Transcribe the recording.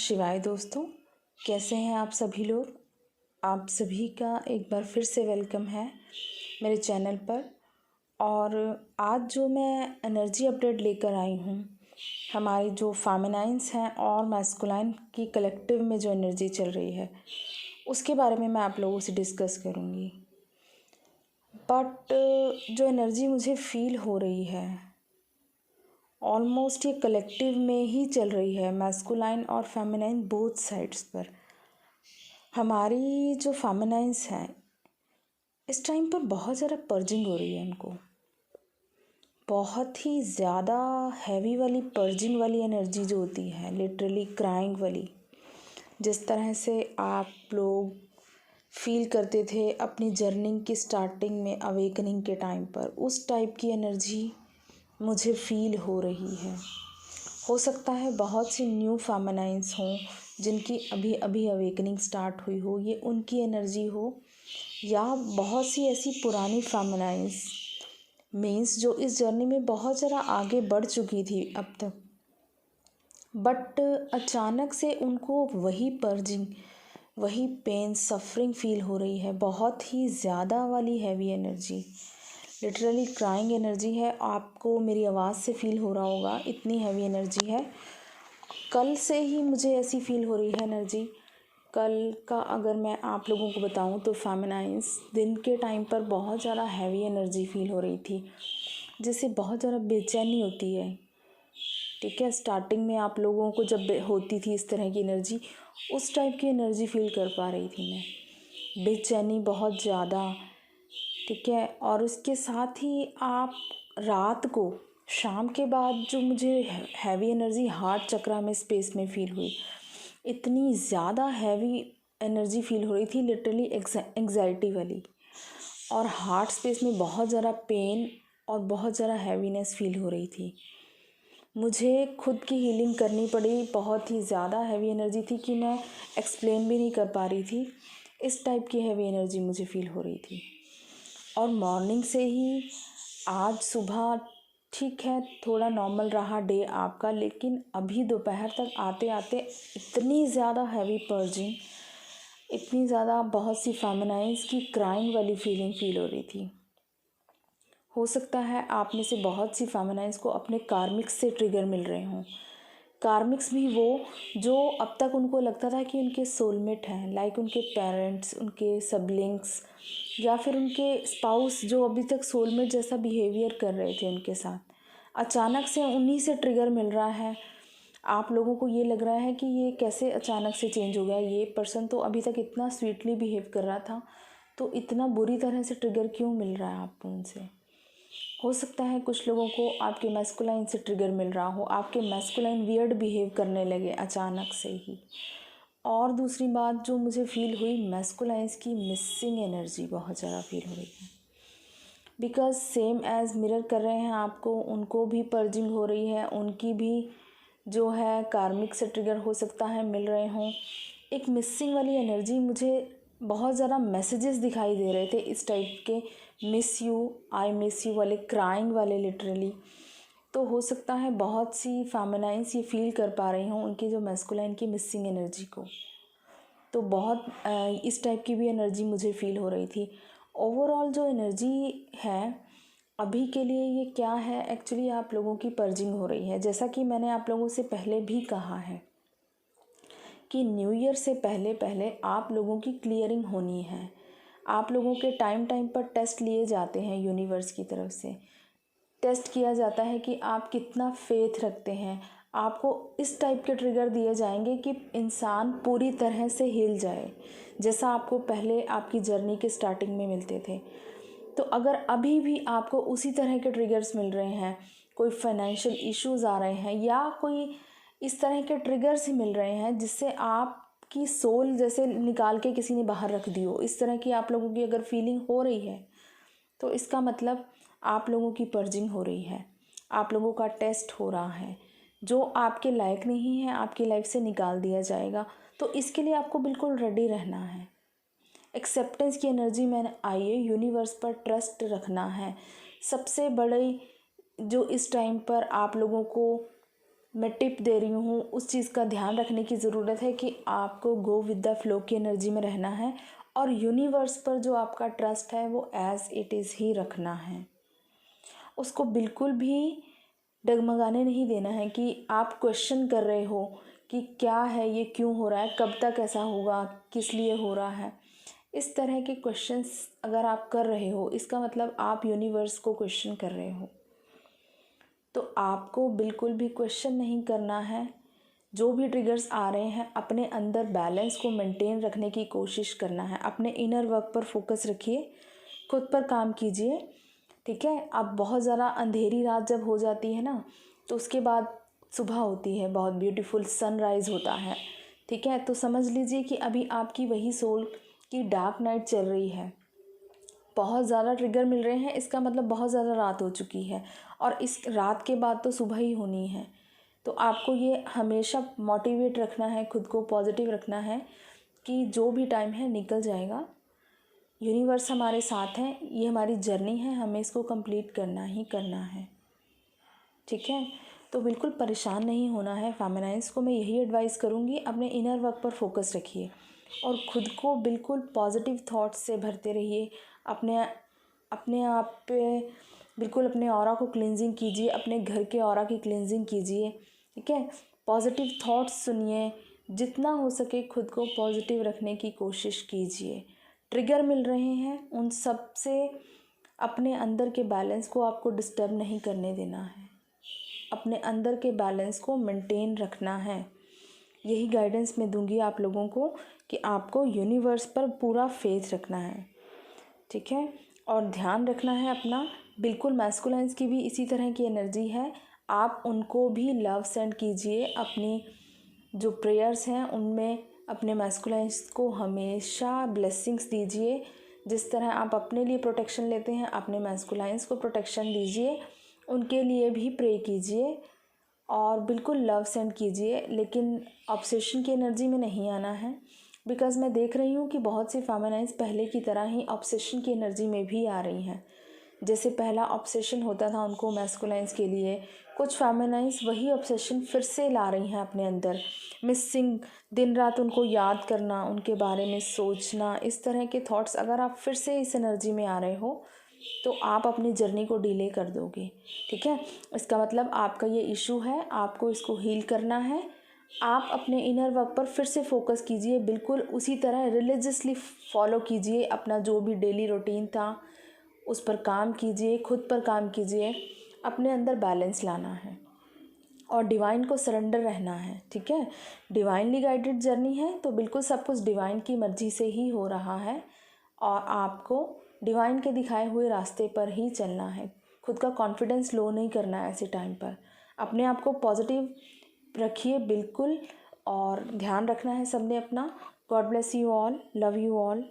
शिवाय दोस्तों, कैसे हैं आप सभी लोग। आप सभी का एक बार फिर से वेलकम है मेरे चैनल पर। और आज जो मैं एनर्जी अपडेट लेकर आई हूँ, हमारी जो फेमिनाइन्स हैं और मैस्कुलाइन की कलेक्टिव में जो एनर्जी चल रही है उसके बारे में मैं आप लोगों से डिस्कस करूँगी। बट जो एनर्जी मुझे फील हो रही है ऑलमोस्ट ये कलेक्टिव में ही चल रही है, मैस्कुलाइन और फेमिनाइन बोथ साइड्स पर। हमारी जो फेमिनाइन्स हैं इस टाइम पर बहुत ज़्यादा पर्जिंग हो रही है, उनको बहुत ही ज़्यादा हैवी वाली पर्जिंग वाली एनर्जी जो होती है, लिटरली क्राइंग वाली, जिस तरह से आप लोग फील करते थे अपनी जर्नी की स्टार्टिंग में अवेकनिंग के टाइम पर, उस टाइप की एनर्जी मुझे फील हो रही है। हो सकता है बहुत सी न्यू फेमिनाइन्स हों जिनकी अभी अभी अवेकनिंग स्टार्ट हुई हो, ये उनकी एनर्जी हो, या बहुत सी ऐसी पुरानी फेमिनाइन्स मीन्स जो इस जर्नी में बहुत ज़्यादा आगे बढ़ चुकी थी अब तक, बट अचानक से उनको वही पर्जिंग, वही पेन, सफरिंग फील हो रही है। बहुत ही ज़्यादा वाली heavy energy, literally crying energy है। आपको मेरी आवाज़ से फील हो रहा होगा, इतनी हैवी एनर्जी है। कल से ही मुझे ऐसी फील हो रही है एनर्जी। कल का अगर मैं आप लोगों को बताऊं तो फेमिनाइन्स दिन के टाइम पर बहुत ज़्यादा हैवी एनर्जी फील हो रही थी, जिससे बहुत ज़्यादा बेचैनी होती है। ठीक है, स्टार्टिंग में आप लोगों को जब होती थी इस तरह की एनर्जी, उस टाइप की एनर्जी फील कर पा रही थी मैं, बेचैनी बहुत ज़्यादा। ठीक है, और उसके साथ ही आप रात को, शाम के बाद जो मुझे हैवी एनर्जी हार्ट चक्रा में स्पेस में फील हुई, इतनी ज़्यादा हैवी एनर्जी फील हो रही थी, लिटरली एंग्जाइटी वाली, और हार्ट स्पेस में बहुत ज़्यादा पेन और बहुत ज़्यादा हैवीनेस फील हो रही थी। मुझे खुद की हीलिंग करनी पड़ी, बहुत ही ज़्यादा हैवी एनर्जी थी कि मैं एक्सप्लेन भी नहीं कर पा रही थी। इस टाइप की हैवी एनर्जी मुझे फील हो रही थी। और मॉर्निंग से ही आज सुबह ठीक है, थोड़ा नॉर्मल रहा डे आपका, लेकिन अभी दोपहर तक आते आते इतनी ज़्यादा हैवी पर्जिंग, इतनी ज़्यादा बहुत सी फेमिनाइन्स की क्राइंग वाली फीलिंग फील हो रही थी। हो सकता है आप में से बहुत सी फेमिनाइन्स को अपने कार्मिक्स से ट्रिगर मिल रहे हों। कार्मिक्स भी वो जो अब तक उनको लगता था कि उनके सोलमेट हैं, लाइक उनके पेरेंट्स, उनके सिबलिंग्स, या फिर उनके स्पाउस जो अभी तक सोलमेट जैसा बिहेवियर कर रहे थे उनके साथ, अचानक से उन्हीं से ट्रिगर मिल रहा है। आप लोगों को ये लग रहा है कि ये कैसे अचानक से चेंज हो गया, ये पर्सन तो अभी तक इतना स्वीटली बिहेव कर रहा था, तो इतना बुरी तरह से ट्रिगर क्यों मिल रहा है आपको उनसे। हो सकता है कुछ लोगों को आपके मैस्कुलाइन से ट्रिगर मिल रहा हो, आपके मैस्कुलाइन वियर्ड बिहेव करने लगे अचानक से ही। और दूसरी बात जो मुझे फील हुई, मैस्कुलाइंस की मिसिंग एनर्जी बहुत ज़्यादा फील हो रही है, बिकॉज सेम एज मिरर कर रहे हैं आपको, उनको भी पर्जिंग हो रही है, उनकी भी जो है कार्मिक से ट्रिगर हो सकता है मिल रहे हों। एक मिसिंग वाली एनर्जी, मुझे बहुत ज़्यादा मैसेजेस दिखाई दे रहे थे इस टाइप के, miss you, I miss you वाले, क्राइंग वाले, लिटरली। तो हो सकता है बहुत सी फेमिनाइन्स ये फील कर पा रही हों उनकी जो मैस्कुलाइन की मिसिंग एनर्जी को। तो बहुत इस टाइप की भी एनर्जी मुझे फील हो रही थी। ओवरऑल जो एनर्जी है अभी के लिए ये क्या है, एक्चुअली आप लोगों की पर्जिंग हो रही है। जैसा कि मैंने आप लोगों से पहले भी कहा है कि न्यू ईयर से पहले पहले आप लोगों की क्लियरिंग होनी है। आप लोगों के टाइम टाइम पर टेस्ट लिए जाते हैं यूनिवर्स की तरफ से, टेस्ट किया जाता है कि आप कितना फेथ रखते हैं। आपको इस टाइप के ट्रिगर दिए जाएंगे कि इंसान पूरी तरह से हिल जाए, जैसा आपको पहले आपकी जर्नी के स्टार्टिंग में मिलते थे। तो अगर अभी भी आपको उसी तरह के ट्रिगर्स मिल रहे हैं, कोई फाइनेंशियल इश्यूज़ आ रहे हैं, या कोई इस तरह के ट्रिगर्स ही मिल रहे हैं जिससे आपकी सोल जैसे निकाल के किसी ने बाहर रख दी हो, इस तरह की आप लोगों की अगर फीलिंग हो रही है, तो इसका मतलब आप लोगों की पर्जिंग हो रही है, आप लोगों का टेस्ट हो रहा है। जो आपके लायक नहीं है आपकी लाइफ से निकाल दिया जाएगा। तो इसके लिए आपको बिल्कुल रेडी रहना है। एक्सेप्टेंस की एनर्जी में आइए, यूनिवर्स पर ट्रस्ट रखना है। सबसे बड़ी जो इस टाइम पर आप लोगों को मैं टिप दे रही हूँ उस चीज़ का ध्यान रखने की ज़रूरत है कि आपको गो विद द फ्लो की एनर्जी में रहना है और यूनिवर्स पर जो आपका ट्रस्ट है वो एज़ इट इज़ ही रखना है। उसको बिल्कुल भी डगमगाने नहीं देना है कि आप क्वेश्चन कर रहे हो कि क्या है, ये क्यों हो रहा है, कब तक ऐसा होगा, किस लिए हो रहा है। इस तरह के क्वेश्चंस अगर आप कर रहे हो इसका मतलब आप यूनिवर्स को क्वेश्चन कर रहे हो। तो आपको बिल्कुल भी क्वेश्चन नहीं करना है। जो भी ट्रिगर्स आ रहे हैं अपने अंदर बैलेंस को मेंटेन रखने की कोशिश करना है। अपने इनर वर्क पर फोकस रखिए, खुद पर काम कीजिए, ठीक है। अब बहुत ज़्यादा अंधेरी रात जब हो जाती है ना, तो उसके बाद सुबह होती है, बहुत ब्यूटीफुल सनराइज़ होता है, ठीक है। तो समझ लीजिए कि अभी आपकी वही सोल की डार्क नाइट चल रही है। बहुत ज़्यादा ट्रिगर मिल रहे हैं, इसका मतलब बहुत ज़्यादा रात हो चुकी है और इस रात के बाद तो सुबह ही होनी है। तो आपको ये हमेशा मोटिवेट रखना है, खुद को पॉजिटिव रखना है कि जो भी टाइम है निकल जाएगा, यूनिवर्स हमारे साथ हैं, ये हमारी जर्नी है, हमें इसको कंप्लीट करना ही करना है, ठीक है। तो बिल्कुल परेशान नहीं होना है। फेमिनाइन्स को मैं यही एडवाइस करूँगी, अपने इनर वर्क पर फोकस रखिए और ख़ुद को बिल्कुल पॉजिटिव थॉट्स से भरते रहिए। अपने अपने आप पे बिल्कुल अपने ऑरा को क्लींजिंग कीजिए, अपने घर के ऑरा की क्लींजिंग कीजिए, ठीक है। पॉजिटिव थॉट्स सुनिए, जितना हो सके खुद को पॉजिटिव रखने की कोशिश कीजिए। ट्रिगर मिल रहे हैं उन सब से अपने अंदर के बैलेंस को आपको डिस्टर्ब नहीं करने देना है, अपने अंदर के बैलेंस को मेंटेन रखना है। यही गाइडेंस मैं दूंगी आप लोगों को कि आपको यूनिवर्स पर पूरा फेथ रखना है, ठीक है। और ध्यान रखना है अपना, बिल्कुल मैस्कुलाइंस की भी इसी तरह की एनर्जी है, आप उनको भी लव सेंड कीजिए। अपनी जो प्रेयर्स हैं उनमें अपने मैस्कुलाइंस को हमेशा ब्लेसिंग्स दीजिए। जिस तरह आप अपने लिए प्रोटेक्शन लेते हैं, अपने मैस्कुलाइंस को प्रोटेक्शन दीजिए, उनके लिए भी प्रे कीजिए और बिल्कुल लव सेंड कीजिए। लेकिन ऑब्सेशन की एनर्जी में नहीं आना है, बिकॉज़ मैं देख रही हूँ कि बहुत सी फेमिनाइन्स पहले की तरह ही ऑब्सेशन की एनर्जी में भी आ रही हैं। जैसे पहला ऑब्सेशन होता था उनको मैस्कुलाइंस के लिए, कुछ फेमिनाइन्स वही ऑब्सेशन फिर से ला रही हैं अपने अंदर। मिसिंग, दिन रात उनको याद करना, उनके बारे में सोचना, इस तरह के थॉट्स अगर आप फिर से इस एनर्जी में आ रहे हो तो आप अपनी जर्नी को डिले कर दोगे, ठीक है। इसका मतलब आपका ये इशू है, आपको इसको हील करना है। आप अपने इनर वर्क पर फिर से फोकस कीजिए, बिल्कुल उसी तरह रिलीजियसली फॉलो कीजिए। अपना जो भी डेली रूटीन था उस पर काम कीजिए, खुद पर काम कीजिए, अपने अंदर बैलेंस लाना है और डिवाइन को सरेंडर रहना है, ठीक है। डिवाइनली गाइडेड जर्नी है तो बिल्कुल सब कुछ डिवाइन की मर्जी से ही हो रहा है और आपको डिवाइन के दिखाए हुए रास्ते पर ही चलना है। खुद का कॉन्फिडेंस लो नहीं करना है ऐसे टाइम पर। अपने आप को पॉजिटिव रखिए बिल्कुल और ध्यान रखना है सबने अपना। God bless you all, love you all.